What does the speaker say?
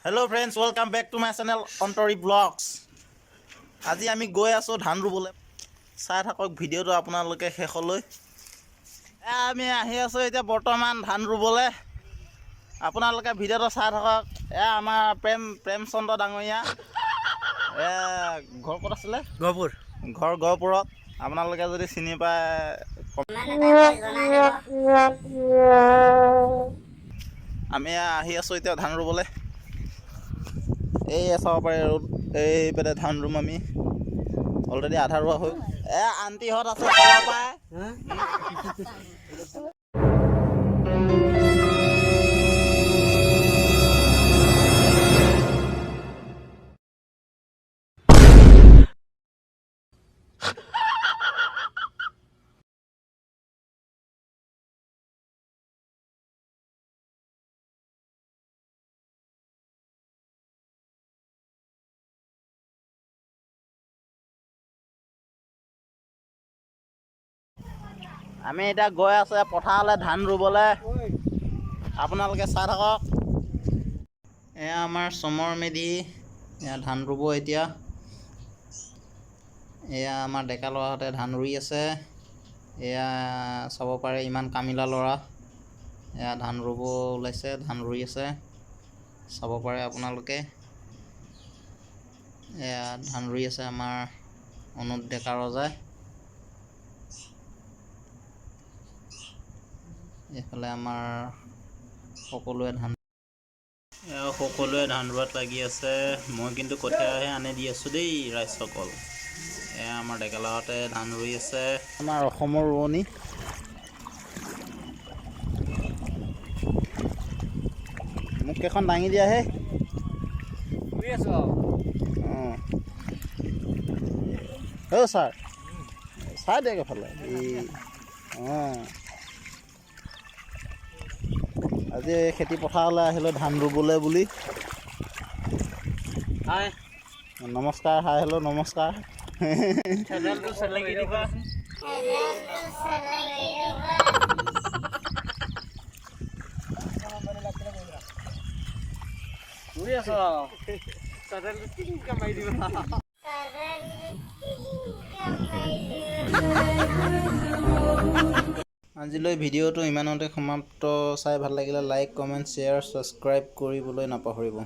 Hello friends, welcome back to my channel Ontori Vlogs. আজি আমি গৈ আছো ধান ৰুবলৈ চাই থাকক ভিডিওটো আপোনালোকে শেষলৈ আমি আহি আছো এতিয়া বৰ্তমান ধান ৰুবলৈ আপোনালোকে ভিডিওটো চাই থাকক আমাৰ প্ৰেম চন্দ্ৰ ডাঙৰীয়া ঘৰ ক'ত আছিলে গহপুৰত আপোনালোকে যদি চিনি পায় আমি আহি আছো এতিয়া ধান ৰুবলৈ এই চাব পাৰে ৰ'দ এই পেলে ধান ৰুম আমি অলৰেডি আধা ৰোৱা হৈ আণ্টিহঁত আছে চাব পায় আমি এতিয়া গৈ আছে পথাৰলৈ ধান ৰুবলৈ আপোনালোকে চাই থাকক এয়া আমাৰ চমৰ মেধি এয়া ধান ৰুব এতিয়া এয়া আমাৰ ডেকা ল'ৰাহঁতে ধান ৰুই আছে এয়া চাব পাৰে ইমান কামিলা ল'ৰা এয়া ধান ৰুব ওলাইছে ধান ৰুই আছে চাব পাৰে আপোনালোকে এয়া ধান ৰুই আছে আমাৰ অনুপ ডেকা ৰজাই এইফালে আমাৰ সকলোৱে ধান ৰোৱাত লাগি আছে মই কিন্তু কঠীয়াহে আনি দি আছোঁ দেই ৰাইজসকল এয়া আমাৰ ডেকালাহঁতে ধান ৰুই আছে আমাৰ অসমৰ ৰোৱনী মোক কেইখন দাঙি দিয়াহে অঁ ছাৰ চাই দিয়ক এফালে অঁ আজি খেতি পথাৰলৈ আহিলোঁ ধান ৰুবলৈ বুলি হাই নমস্কাৰ হাই হেল্ল' নমস্কাৰ আজিলৈ ভিডিঅ'টো ইমানতে সমাপ্ত চাই ভাল লাগিলে লাইক কমেণ্ট শ্বেয়াৰ ছাবস্ক্ৰাইব কৰিবলৈ নাপাহৰিব